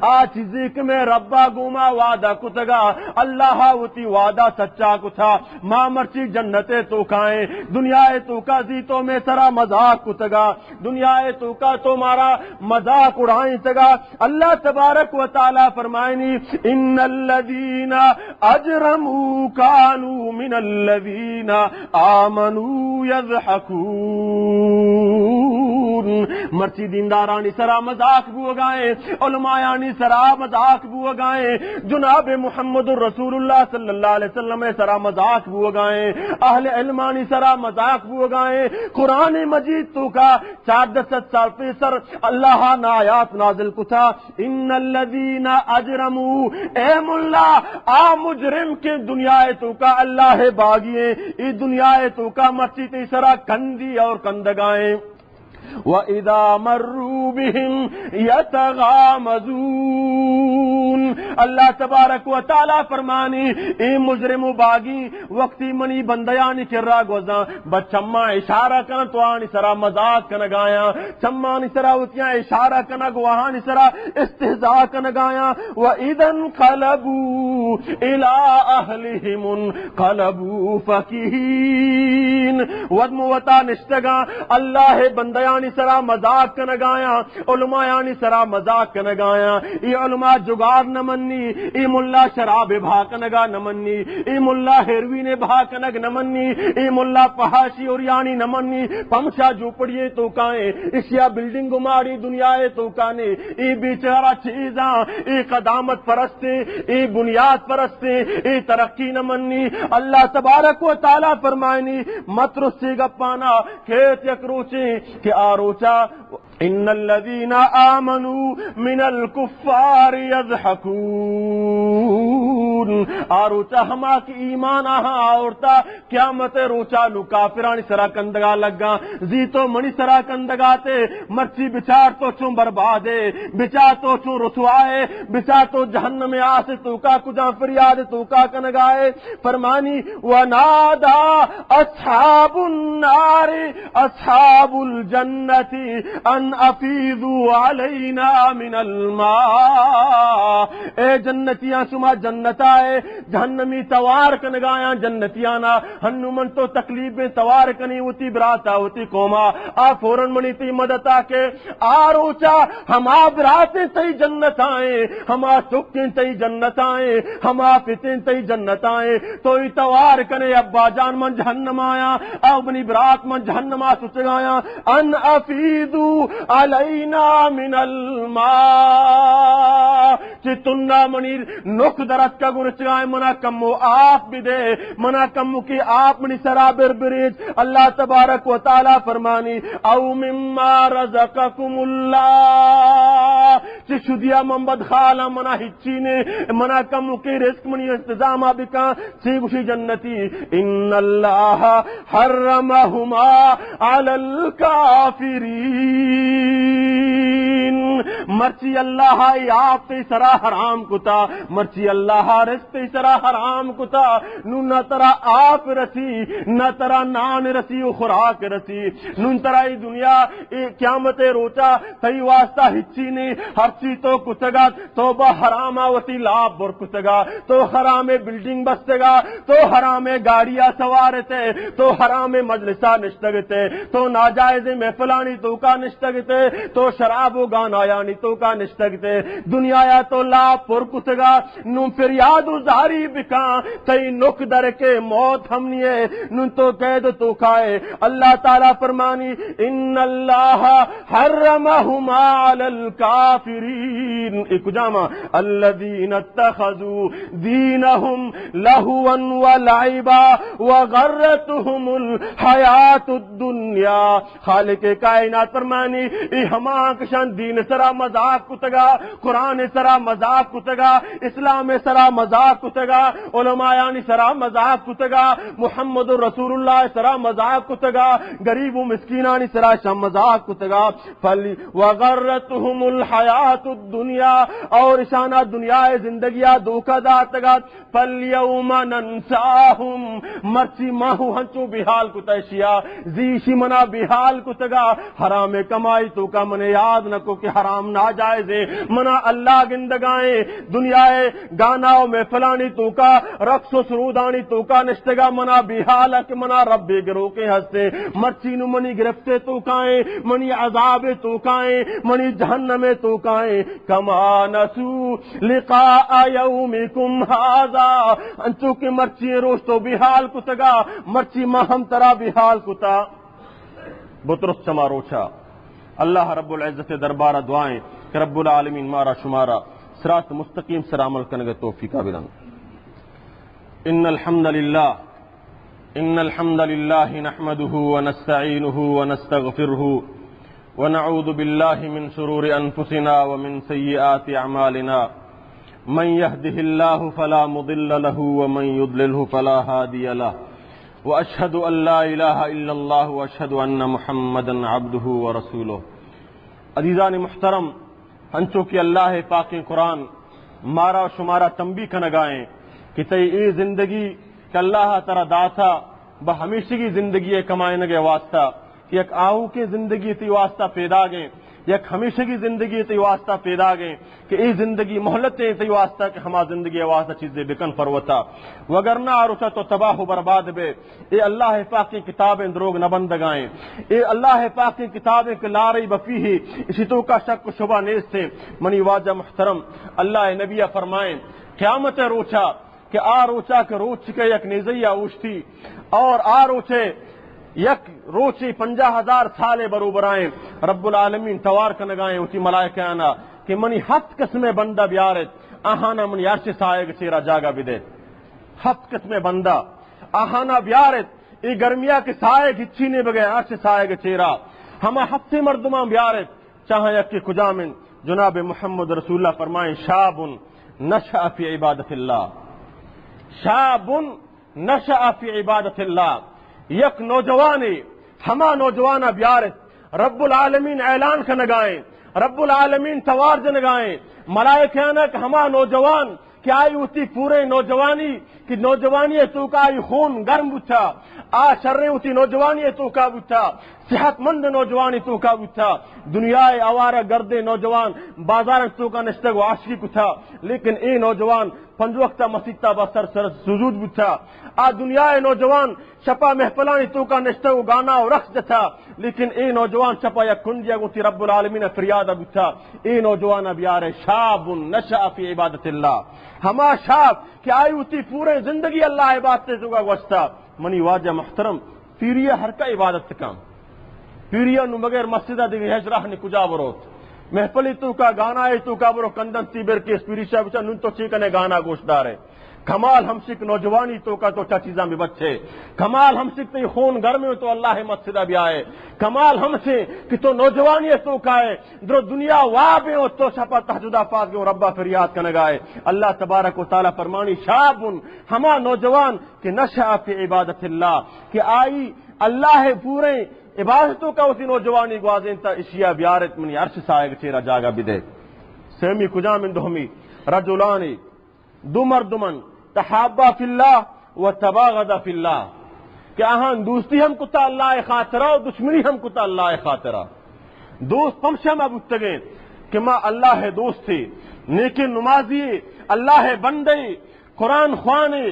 آج ذکر میں ربا گوما وعدہ کتگا اللہ وتی وعدہ سچا کو تھا ماں مرچی جنتے تو کھائیں دنیا تو کا زیتوں میں سرا مذاق کتگا دنیا تو کا تمہارا مذاق اڑائیں تگا اللہ تبارک و تعالی فرمائنی ان الذین اجرموا كانوا من الذین آمنوا يضحكون مرچی دیندارانی سرا مذاق بو گائیں علماءانی سرا مذاق بو گائیں جناب محمد رسول اللہ صلی اللہ علیہ وسلم سرا مذاق بو گائیں اہل علمانی سرا مذاق بو گائیں قرآن مجید تو کا 410 سال پیسر اللہ نا آیات نازل کتا ان الذین اجرموا اے ملا آ مجرم کے دنیا تو کا اللہ باغیے ای دنیا تو کا مرچی تی سرا کندی اور کندگائیں وَإِذَا مَرُّوا بِهِمْ يَتَغَامَزُونَ اللہ تبارک و تعالی فرمانی اے مجرم و باغی وقتی منی بندیانی کرا گوزاں بچما اشارہ کن تو آنی سرا مذاق کن گایا چمانی سرا اتیاں اشارہ کن گواہانی سرا استہزاء کن گایا وَإِذَا انْقَلَبُوا إِلَىٰ أَهْلِهِمُ انْقَلَبُوا فَكِهِينَ ودم وطا نشتگا اللہ بندیانی سرا مذاق کن گایا علماءانی سرا مذاق کن گایا ای علماء جگار نمنی ای ملا شراب بھاکنگا نمنی ای ملا ہیروین بھاکنگ نمنی ای ملا پہاشی اور یعنی نمنی پمشا جھوپڑیے تو کائیں اشیا بلڈنگ ماری دنیا تو کانے ای بیچارہ چیزاں ای قدامت پرستے ای بنیاد پرستے ای ترقی نمنی اللہ تبارک و تعالی فرمائنی مت رسی گپانا کھیت یک روچے کہ آروچا ان الذین آمنوا من الکفار یضحکون آروچا ہما کی ایمان آہاں آورتا قیامت روچا نو کافرانی سرا کندگا لگا زیتو منی سرا کندگاتے مرچی بچار تو چون بربادے بچا تو چون رسوائے بچا تو جہنم میں آسے تو کا کجا فریاد تو کا کنگائے فرمانی ونادا اصحاب النار اصحاب الجنت ان افیضوا علینا من الماء اے جنتیاں شما جنتا آئے جہنمی توار کنگایا جنتیانا ہنو من تو تکلیف میں توار کنی ہوتی براتا ہوتی قوما آ فوراً منی تی مدتا کے آروچا ہما براتیں تی جنت آئیں ہما سکیں تی جنت آئیں ہما فتیں تی جنت آئیں تو توار کنے ابا جان من جہنم آیا اپنی برات من جہنم آ سچگایا ان افیدو علینا من الماء چتنا منی نک درت کا گرچگائے منا کمو آپ بھی دے منا کمو کی آپ منی سرابر بریج اللہ تبارک و تعالی فرمانی او مما رزقکم اللہ چی شدیا منبد خالا منا ہچی نے منا کمو کی رزق منی انتظامہ بکا چی گوشی جنتی ان اللہ حرمہما علی الکافرین مرچی اللہ آپ تی سرا حرام کتا مرچی اللہ رزق تی سرا حرام کتا نو نہ ترا آپ رسی نہ ترا نان رسی و خوراک رسی نو ترا ای دنیا قیامت روچا تی واسطہ ہچی نے ہر چیز تو کتگا تو با حرام آوتی لاب بر کتگا تو حرام بلڈنگ بستگا تو حرام گاڑیاں سوارتے تو حرام مجلسہ نشتگتے تو ناجائز محفلانی تو کا نشتگتے تو شراب و گانا یعنی تو کا نشتگتے دنیا یا تو لاب پر کتگا نو پھر یاد زاری بکا تی نک در کے موت ہم نیے نو تو قید تو کھائے اللہ تعالیٰ فرمانی ان اللہ حرمہما علی الکافرین ایک جامع الذین اتخذوا دینہم لہوا ولعبا وغرتہم الحیات الدنیا خالق کائنات فرمانی ای ہما کشان دین سرا مذاق کتگا قرآن سرا مذاق کتگا اسلام سرا مذاق کتگا علماء یعنی سرا مذاق کتگا محمد رسول اللہ سرا مذاق کتگا غریب و مسکینانی سرا شم مذاق کتگا وغرتہم الحیات الدنیا اور اشانہ دنیا زندگیہ دھوکہ داتگا فالیوم ننساہم مرچی ماہو ہنچو بحال کتشیا زیشی منا بحال کتگا حرام کمائی تو کا من یاد نکو کہ حرام ناجائزے منا اللہ گندگائیں دنیا گانا و محفلانی تو کا رقص و سرودانی تو کا نشتگا منا بحال کہ منا رب گرو کے ہستے مرچی نو منی گرفتے تو کائیں منی عذاب تو کائیں منی جہنم تو کائیں کما نسو لقاء یومکم ھذا انتو کہ مرچی روز تو بحال کتگا مرچی ماہم ترا بحال کتا بطرس چما روچا اللہ رب العزت دربارہ دعائیں کہ رب العالمین مارا شمارا صراط مستقیم سر عمل کرنے توفیق بدن ان الحمد للہ نحمده ونستعینه ونستغفره ونعوذ باللہ من شرور انفسنا ومن سیئات اعمالنا من يهده الله فلا مضل له ومن يضلله فلا هادي له واشهد ان لا اله الا الله واشهد ان محمدا عبده ورسوله عزیزان محترم ہنچو کہ اللہ پاک قرآن مارا شمارا تنبیہ کا نگائیں کہ تی ای زندگی کہ اللہ ترا داتا بہمیشگی زندگی کمائے نگے واسطہ کہ ایک آہو کے زندگی تی واسطہ پیدا گئیں یک ہمیشگی زندگی تی واسطہ پیدا گئیں کہ ای زندگی محلتیں تی واسطہ کہ ہما زندگی واسطہ چیزیں بکن فروتا وگرنہ آروچا تو تباہ و برباد بے اے اللہ پاک کی کتابیں دروگ نہ بندگائیں اے اللہ پاک کی کتابیں کہ لا ریب فیہ اسی تو کا شک و شبہ نیز سے منی واجہ محترم اللہ نبی فرمائیں قیامت روچا کہ روچا کہ روچ کے یک نیزیہ اوشتی اور روچے یک روچی 50,000 سالے بروبرائیں رب العالمین توار کا نگائیں اسی ملائکہ آنا کہ منی 7 قسمیں بندہ بیارت آہانا منی عرش سائے چیرا جاگا بدے 7 قسمیں بندہ آہانا بیارت ای گرمیا کے سائے گچھی نے بگے عرش سائے کے چیرا ہما 7 مردمان بیارت چاہاں یک کی کجامن جناب محمد رسول اللہ فرمائیں شاب نشأ فی عبادت اللہ شاب نشأ فی عبادت اللہ یک نوجوانی ہما نوجوانہ بیارت رب العالمین اعلان کا نگائیں رب العالمین توار جنگائیں ملائکہ کہ ہما نوجوان کہ آئی ہوتی پورے نوجوانی کہ نوجوانی تو کا خون گرم بتا آ شرے ہوتی نوجوانی تو کا بتا صحت مند نوجوانی تو کا بتا دنیا آوارہ گرد نوجوان بازار تو کا نشتہ و عاشقی کو تھا لیکن اے نوجوان پنج وقت مسیطہ بسر سر سجود بتا آ دنیا نوجوان شپا محفلانی تو کا نشتہ و گانا و رقص تھا لیکن اے نوجوان شپا یا کنجیا گوتی رب العالمین فریاد بتا اے نوجوان بیار شاب نشأ فی عبادت اللہ ہما شاب کہ آئی ہوتی پورے زندگی اللہ عبادت سے جگہ وستا منی واجہ محترم پیریہ ہر کا عبادت کام پیریہ نو بغیر مسجدہ دیگی ہجرہ نے کجا بروت محفلی تو کا گانا ہے تو کا برو کندن تیبر کے پیریشہ بچا نن تو چیکنے گانا گوشدار ہے کمال ہم سکھ نوجوانی تو کا تو چا چیزاں بھی بچے کمال ہم سکھ تی خون گرم تو اللہ مسجدہ بھی آئے کمال ہم سے کہ تو نوجوانی تو کا ہے در دنیا واب ہو تو شپا تہجدہ پاک کے ربا فریاد کا نگائے اللہ تبارک و تعالی فرمانی شاب ہما نوجوان کہ نشأ فی عبادت اللہ کہ آئی اللہ پورے عبادتوں کا اسی نوجوانی گوازیں تا اشیاء بیارت منی عرش سائے چیرا جاگا بدے سیمی کجا من دہمی رجلانی دو مردمن تحابا فی اللہ و تباغضا فی اللہ کہ آہان دوستی ہم کتا اللہ خاطرہ و دشمنی ہم کتا اللہ خاطرہ دوست پمشہ میں بتگیں کہ ماں اللہ دوست تھی نیکی نمازی اللہ بندے قرآن خوانے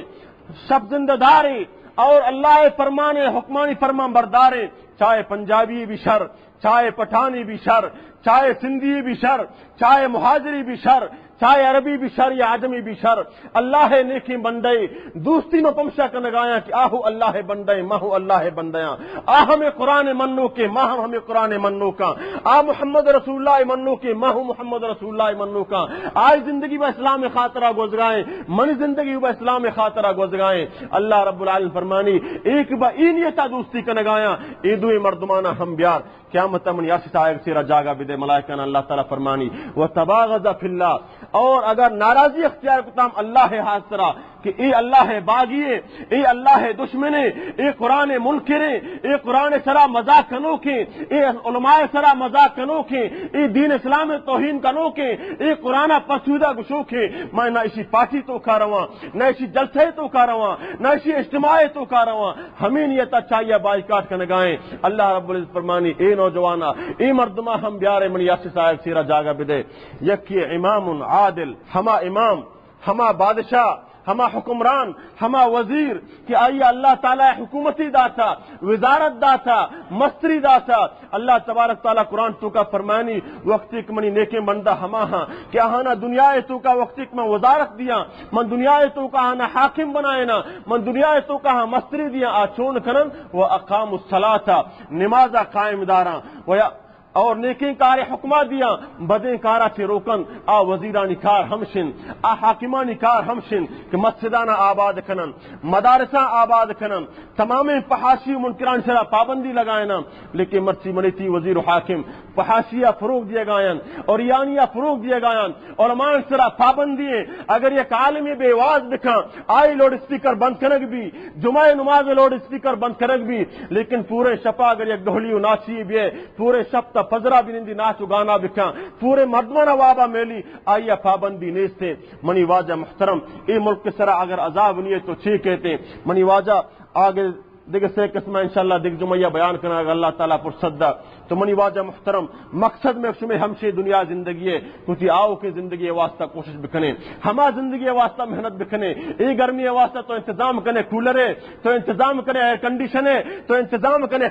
شب زندہ دارے اور اللہ فرمانے حکمانی فرمان بردارے چاہے پنجابی بھی شر چاہے پٹھانی بھی شر چاہے سندھی بھی شر چاہے مہاجری بھی شر چاہے عربی بھی شر یا آدمی بھی شر اللہ نیکی بندے دوستی میں پمشا کر نگایا کہ آہو اللہ بندے ماہو اللہ بندیاں آ ہمیں قرآن منو کے ماہ ہمیں قرآن منو کا آ محمد رسول اللہ منو کے ماہو محمد رسول اللہ منو کا آج زندگی میں اسلام خاطرہ گزرائیں منی زندگی میں اسلام خاطرہ گزرائیں اللہ رب العالمین فرمانی ایک با اینیتا دوستی کا نگایا ایدوی مردمانہ ہم بیار قیامت من یاستا ایک سیرہ جاگا بدے ملائکہ اللہ تعالیٰ فرمانی وتباغض فی اللہ اور اگر ناراضی اختیار کتام اللہ حاضرہ کہ اے اللہ باغیے اے اللہ دشمنے اے قرآن منکرے اے قرآن سرا مذاق کنو کے اے علماء سرا مذاق کنو کے اے دین اسلام توہین کنو کے اے قرآن پسودہ گشو کے میں نہ اسی پارٹی تو کھا رہا نہ اسی جلسے تو کھا رہا نہ اسی اجتماع تو کھا رہا ہمیں نیتا چاہیے بائیکاٹ کا نگائیں اللہ رب العزت فرمانی اے نوجوانا اے مردمہ ہم بیارے من یاسی صاحب سیرہ جاگا بدے یکی امام عادل ہما امام ہما بادشاہ ہما حکمران ہما وزیر کہ آئیے اللہ تعالیٰ حکومتی داتا وزارت داتا مستری داتا اللہ تبارک تعالیٰ قرآن تو کا فرمانی وقتی منی نیکے بندہ ہما ہاں کہ آہانا دنیا تو کا وقتی میں وزارت دیا من دنیا تو کا آنا حاکم بنائے نا من دنیا تو کا ہاں مستری دیا آچون کرن و اقام الصلاة نمازہ قائم داراں اور نیکی کار حکمہ دیا بدیں کارا سے روکن آ وزیرانی کار ہمشن آ حاکمانی کار ہمشن کہ مسجدانہ آباد کنن مدارسہ آباد کنن تمام فحاشی منکران شرع پابندی لگائنا لیکن مرچی منیتی وزیر و حاکم فحاشیہ فروغ دیے گائن اور یانیہ فروغ دیے گائن علماء شرع پابندی اگر یک عالمی بے واز دکھا آئی لوڈ اسپیکر بند کنگ بھی جمعہ نماز لوڈ اسپیکر بند کنگ بھی لیکن پورے شپا اگر یک ڈھولی و ناچی بھی پورے شپ فضرہ بنندی ناچو گانا بکھاں پورے مردمانہ وابا میلی آئیہ پابندی نیستے منی واجہ محترم اے ملک کے سرا اگر عذاب نہیں تو چھ کہتے منی واجہ آگے دیکھ سے قسمہ انشاءاللہ دیکھ جمعیہ بیان کرنا اگر اللہ تعالیٰ پر صدہ تو منی واجہ محترم مقصد میں شمیں ہمشے دنیا زندگی ہے کچھ آؤ کی زندگی واسطہ کوشش بکنے ہما زندگی واسطہ محنت بکنے اے گرمی واسطہ تو انتظام کنے کولر ہے تو انتظام کنے ایئر کنڈیشن ہے تو انتظام کنے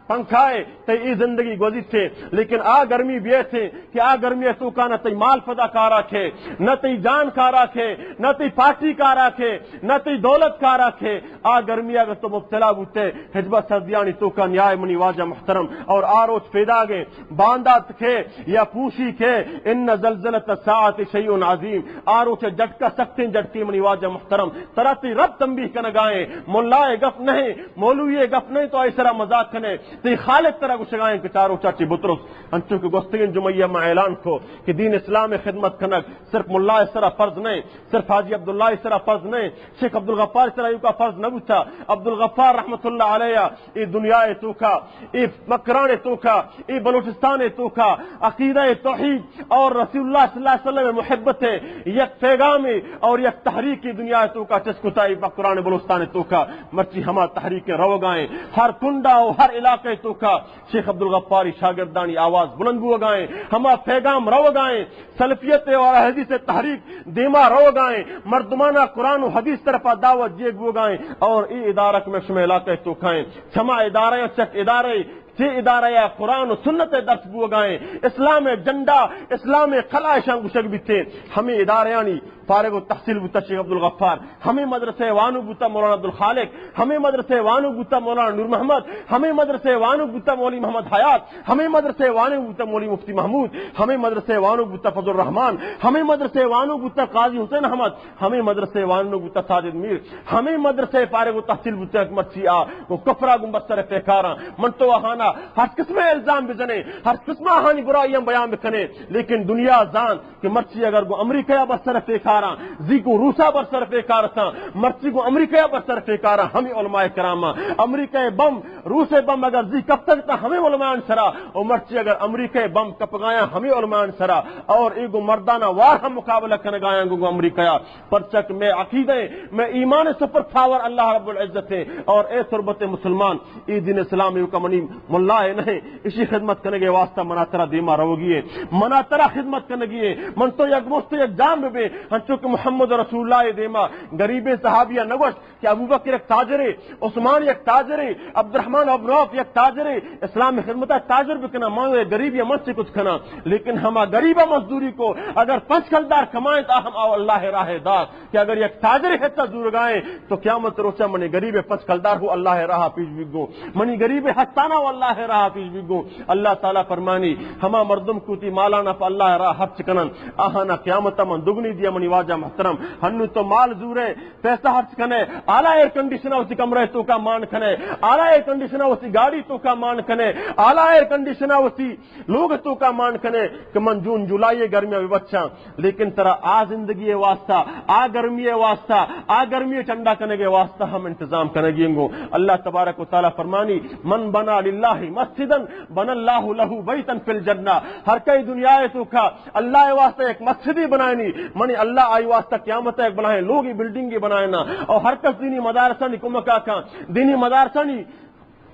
پنکھا ہے تو یہ زندگی گزی تھے لیکن آ گرمی بھی تھے کہ آ گرمی تو کا نہ تی مال فدا کا رکھے نہ تی جان کا رکھے نہ تی پارٹی کا رکھے نہ تی دولت کا رکھے آ گرمی اگر تو مبتلا بوتے حجبہ سردیانی تو کا نیائے منی واجہ محترم اور آروچ پیدا گے باندات کے یا پوشی کے ان زلزلت الساعت شیء عظیم آروچ جھٹکا سکتے جھٹکی منی واجہ محترم تراتی رب تنبیہ کا نگائیں مولائے گف نہیں مولوی گف نہیں تو ایسرا مذاق کنے تی خالق طرح گشگائیں کہ چارو چاچی بطرس انچو کی گستگین جمعیہ میں اعلان کو کہ دین اسلام خدمت کنک صرف ملا اسرا فرض نہیں صرف حاجی عبداللہ اسرا فرض نہیں شیخ عبدالغفار اسرا کا فرض نہ بچا عبدالغفار غفار رحمت اللہ علیہ ای دنیا تو کا ای مکران تو کا ای بلوچستان تو کا عقیدہ توحید اور رسول اللہ صلی اللہ علیہ وسلم محبت ہے یک پیغام اور یک تحریک دنیا تو کا چسکتائی مکران بلوچستان تو کا مرچی ہما تحریک رو گائیں ہر کنڈا و ہر علاقے تو کا شیخ عبدالغفاری شاگردانی آواز بلند ہو گائیں ہما پیغام رو گائیں سلفیت اور حدیث تحریک دیما رو گائیں مردمانہ قرآن و حدیث طرف دعوت جیگ ہو گائیں اور ای ادارک میں شمع علاقے تو کھائیں چھما ادارے چک ادارے ادارہ یا قرآن و سنت درس بو گائیں اسلام جنڈا اسلام خلائشاں گشک بھی تھے ہمیں اداریانی فارغ و تحصیل بوتا شیخ عبدالغفار ہمیں مدرسے وانو بوتا مولانا عبدالخالق ہمیں مدرسے وانو بوتا مولانا نور محمد ہمیں مدرسے وانو بوتا مولوی محمد حیات ہمیں مدرسے وانو بوتا مولوی مفتی محمود ہمیں مدرسے وانو بوتا فضل الرحمان ہمیں مدرسے وانو بوتا قاضی حسین احمد ہمیں مدرسے وانو بوتا ساجد میر ہمیں مدرسے فارغ و تحصیل بوتا حکمت شیعہ وہ کفرہ گنبد سر پیکاراں منتو آہانا ہر قسم الزام بزنے ہر قسم آہانی برائیاں بیان بکنے لیکن دنیا زان کہ مرچی اگر کو امریکہ برسر پیکاراں زی کو روسا برسر پیکارساں مرچی کو امریکہ برسر پیکاراں ہمیں علماء کراماں امریکہ بم روس بم اگر زی کب تک تا ہمیں علماء سرا اور مرچی اگر امریکہ بم کپ گایا ہمیں علماء سرا اور ایگو مردانہ وار ہم مقابلہ کرنے گایا گو امریکہ پرچک میں عقیدے میں ایمان سپر پاور اللہ رب العزت ہے اور اے تربت مسلمان ای دین اسلام یو کمنی ملا نہیں اسی خدمت کرنے کے واسطہ مناترا دیما رہو گی مناترا خدمت کرنے گی من تو یک مست یک جام بے ہنچو کہ محمد رسول اللہ دیما غریب صحابیہ نگوش کہ ابوبکر ایک تاجر عثمان یک تاجر عبد الرحمن ابن عوف یک تاجر اسلام خدمت تاجر بکنا مانگے غریب یا من سے کچھ کھنا لیکن ہما غریبہ مزدوری کو اگر 5 کلدار کمائیں تو ہم آو اللہ راہ دار کہ اگر یک تاجر ہے دور گائیں تو قیامت روچا منی غریب 5 کلدار ہو اللہ راہ پیش بگو منی غریب ہستانہ ہو اللہ راہ پیش بگو اللہ تعالیٰ فرمانی ہما مردم کوتی مالانا پا اللہ راہ حرچ کنن آہانا قیامت من دگنی دیا منی واجہ محترم ہنو تو مال زورے پیسہ حرچ کنے آلہ ایئر کنڈیشنہ اسی کمرے تو کا مان کنے آلہ ایئر کنڈیشنہ اسی گاڑی تو کا مان کنے آلہ ایئر کنڈیشنہ اسی لوگ تو کا مان کنے کہ من جون جولائی گرمیاں بھی بچاں لیکن ترا آ زندگی واسطہ آ گرمی واسطہ آ گرمی چنڈا کنے کے واسطہ ہم انتظام کرنے گینگو اللہ تبارک و تعالیٰ فرمانی من بنا للہ مسجدن بن اللہ لہو بیتن فی الجنہ ہر کئی دنیا تو کا اللہ واسطہ ایک مسجدی بنائنی منی اللہ آئی واسطہ قیامت ایک بنائیں لوگی بلڈنگی بنائنا اور ہر کس دینی مدارسانی کمکا کا دینی مدارسانی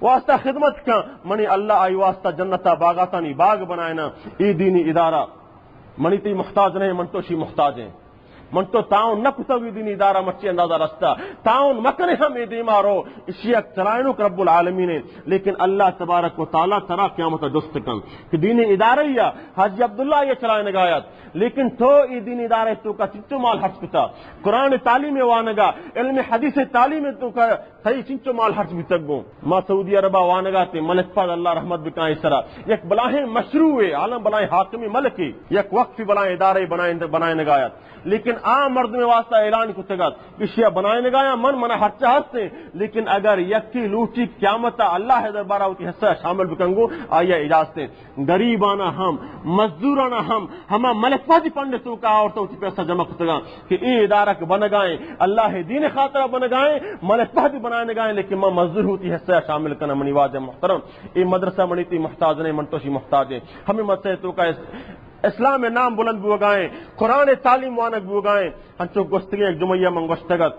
واسطہ خدمت کا منی اللہ آئی واسطہ جنتا باغاتانی باغ بنائنا ای دینی ادارہ منی تی محتاج نہیں منتوشی محتاج ہیں من تو تعاون نہ کتوی دینی ادارہ مچی اندازہ رستا تعاون مکنے ہم دیمارو اسی ایک چلائنو رب العالمین لیکن اللہ تبارک و تعالیٰ ترا قیامت جست کن کہ دینی ادارہ یا حاجی عبداللہ یہ چلائنے گایت لیکن تو ای دینی ادارہ تو کا چنچو مال حرچ کتا قرآن تعلیم وانگا علم حدیث تعلیم تو کا صحیح چنچو مال حرچ بھی تک گو ما سعودی عربہ وانگا تے ملک پاد اللہ رحمت بکائیں سرا یک بلاہیں مشروع عالم بلائیں حاکمی ملکی یک وقفی بلائیں ادارے بنائیں نگایت لیکن عام مرد میں واسطہ اعلان کو تگات کہ شیعہ بنائے نگایا من منع ہرچہ ہستے لیکن اگر یکی لوٹی قیامتا اللہ دربارہ ہوتی حصہ شامل بکنگو آیا اجازتے غریبانا ہم مزدورانا ہما ملک پاتی پنڈتوں کا عورتوں کی پیسہ جمع کتگا کہ ای ادارہ کے بنگائیں اللہ دین خاطرہ بنگائیں ملک پاتی بنائے نگائیں لیکن ما مزدور ہوتی حصہ شامل کرنا منی واجہ محترم ای مدرسہ منی تی محتاج نہیں منتوشی محتاج ہے ہمیں مدرسہ تو کا اسلام میں نام بلند بھی گائیں قرآن تعلیم وانک بھی گائیں ہنچو گستگی ایک جمعیہ من گشتگت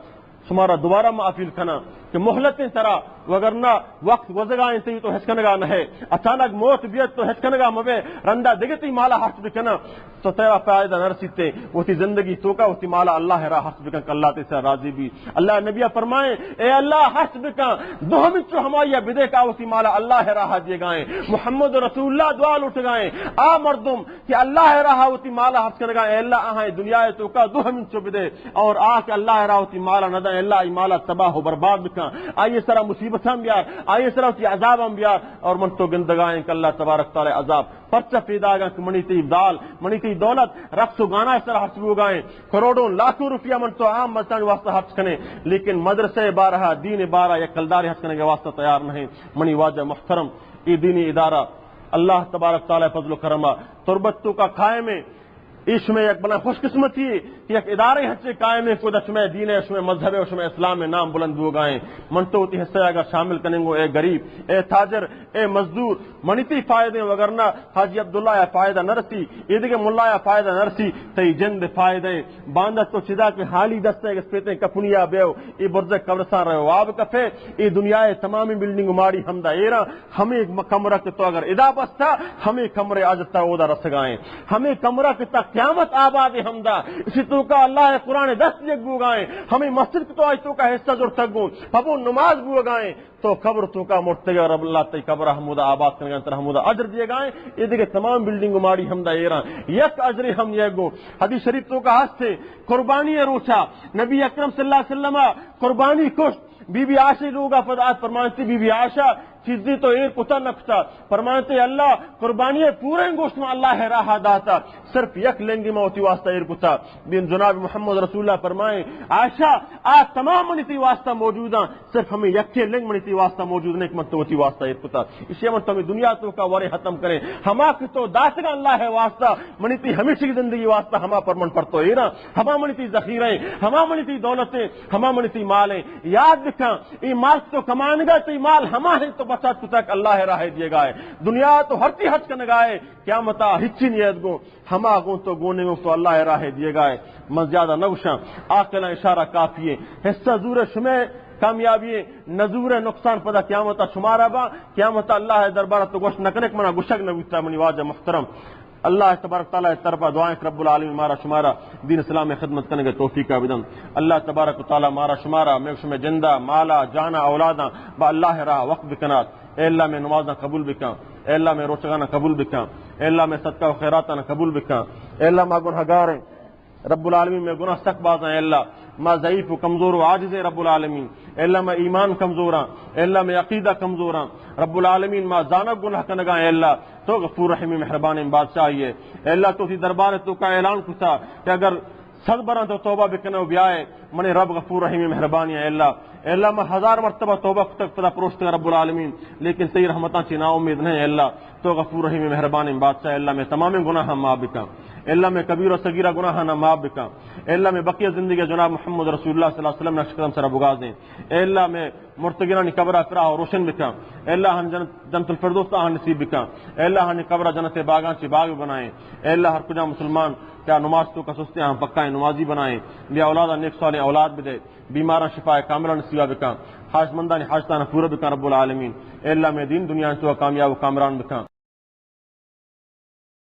تمہارا دوبارہ معافیل کھنا کہ محلتیں طرح وگرنہ وقت وزگائیں تی تو ہچکنگا نہ ہے اچانک موت بیت تو ہچکنگا مبے رندہ دگتی مالا حرچ بکنا تو تیرا فائدہ نرسیتے وہ تی زندگی توکا وہ تی مالا اللہ را حرچ بکن کہ اللہ تے راضی بھی اللہ نبیہ فرمائیں اے اللہ حرچ بکن دو ہمیں چو ہمایا بدے کا وہ تی مالا اللہ را حاجے گائیں محمد رسول اللہ دعا لوٹ گائیں آ مردم کہ اللہ را وہ تی مالا حرچ کنگا اے اللہ آہاں دنیا توکا دو ہمیں چو بدے اور آ کہ اللہ را وہ تی مالا ندا اللہ ای مالا تباہ و برباد بکن آئیے سرا مصیبتاں بیار آئیے سرا اسی عذاباں بیار اور من تو گندگائیں کہ اللہ تبارک تعالی عذاب پرچہ پیدا گا کہ منی تی دال منی تی دولت رقص و گانا اس طرح حسبو گائیں کروڑوں لاکھوں روپیہ من تو عام مستان واسطہ حرچ کنے لیکن مدرسے بارہا دین بارہ یا کلداری حرچ کنے کے واسطہ تیار نہیں منی واجہ محترم ای دینی ادارہ اللہ تبارک تعالی فضل و کرمہ تربتوں کا کھائے میں اس میں ایک بنا خوش قسمتی کہ ایک ادارے ہچے قائم ہے خود میں دین ہے، اس میں مذہب ہے، اس میں اسلام میں نام بلند ہو گئے منتوتی حصہ اگر شامل کریں گے، اے غریب، اے تاجر، اے مزدور منیتی فائدے وگرنا حاجی عبداللہ یا فائدہ نہ رسی عید کے ملا یا فائدہ نہ رسی تی جند فائدے باندھ تو چدا کے حالی دستے پیتے کپنیا بیو ای برز قبرستان رہو آب کفے ای دنیا تمامی بلڈنگ ماڑی ہمدا ایرا ہمیں کمرہ کے تو اگر ادا بستا ہمیں کمرے آجتا اودا رس گائیں ہمیں کمرہ کے تک قیامت آباد ہمدا اسی تو کا اللہ قرآن 10 یک بو گائیں ہمیں مسجد تو آج تو کا حصہ جو تگوں پبو نماز بو گائیں تو قبر تو کا مرتگا رب اللہ تی قبر حمودہ آباد کرنے انتر حمودہ اجر دیے گائیں یہ دیکھے تمام بلڈنگ ماڑی ہمدا ایران یک اجر ہم یہ گو حدیث شریف تو کا ہاتھ سے قربانی روچا نبی اکرم صلی اللہ علیہ وسلم قربانی کشت بی بی عائشہ لوگا فضاعت فرمانتی بی بی عائشہ چیزی تو ایر کتا نکتا فرمانتے اللہ قربانی پورے گوشت میں اللہ راہ داتا صرف یک لنگی موتی واسطہ ایر کتا بین جناب محمد رسول اللہ فرمائیں عائشہ آج تمام منیتی واسطہ موجود ہیں صرف ہمیں یکے لنگ منیتی واسطہ موجود نہیں مکتوتی واسطہ ایر کتا اسی من تو دنیا تو کا ورے ختم کریں ہما کی تو داتگا اللہ ہے واسطہ منیتی ہمیشہ کی زندگی واسطہ ہما پر من پر تو ایرا ہما منیتی ذخیریں ہما منیتی دولتیں ہما منیتی مالیں یاد رکھاں ای مال تو کمان گا تو مال ہما ہے تو بچات کو تک اللہ راہ دیے گائے دنیا تو ہرتی حج کا نگائے کیا متا ہچی نیت گو ہما گو تو گونے میں تو اللہ راہ دیے گائے من زیادہ نوشاں آقلا اشارہ کافی ہے حصہ زور شمع کامیابی نزور نقصان پدا قیامت شمارا با قیامت اللہ دربار تو گوشت نکنے منا گشک نویتا منی واجہ محترم اللہ تبارک تعالیٰ طرفہ دعائیں رب العالمین مارا شمارا دین اسلام میں خدمت کرنے کے توفیق کا بدن اللہ تبارک تعالیٰ مارا شمارا میں شمع جندہ مالا جانا اولادا با اللہ راہ وقت بکنات اے اللہ میں نمازاں قبول بکاں اے اللہ میں روچگانا قبول بکاں اے اللہ میں صدقہ و خیراتانا قبول بکاں اے اللہ ما گنہگار ہیں رب العالمین میں گناہ سخت باز ہیں اے اللہ ما ضعیف و کمزور و عاجز ہے رب العالمین اے اللہ میں ایمان کمزور ہاں اے اللہ میں عقیدہ کمزور ہاں رب العالمین ما جانب گناہ کنگاں اے اللہ تو غفور رحیم مہربان بادشاہ ہے اے اللہ تو اسی دربار تو کا اعلان کتا کہ اگر صد بران تو توبہ بکنے و بیائے منی رب غفور رحیم مہربانی ہے اے اللہ میں 1000 مرتبہ توبہ تک پدا پروشتے رب العالمین لیکن تی رحمتاں چی نا امید نہیں اے اللہ تو غفور رحیم مہربانی بادشاہ اے اللہ میں تمام گناہ معاف بکاں اے اللہ میں کبیر و صغیرہ گناہ نہ معاف بکاں اے اللہ میں بقیہ زندگی جناب محمد رسول اللہ صلی اللہ علیہ وسلم نے قدم سر بگاز دیں اے اللہ میں مرتگرانی قبرہ کرا و روشن بکاں اے اللہ ہم جنت الفردوس تا نصیب بکاں اے اللہ ہم قبرہ جنت باغاں چی باغ بنائیں اے اللہ ہر کجا مسلمان کیا نماز تو کا سستے ہم پکا نمازی بنائیں بیا اولاد نیک صالح اولاد بدے بیمارہ شفا کاملہ نصیبہ بکاں حاج مندان حاجتان پورا بکاں رب العالمین اے اللہ میں دین دنیا تو کامیاب و کامران بکاں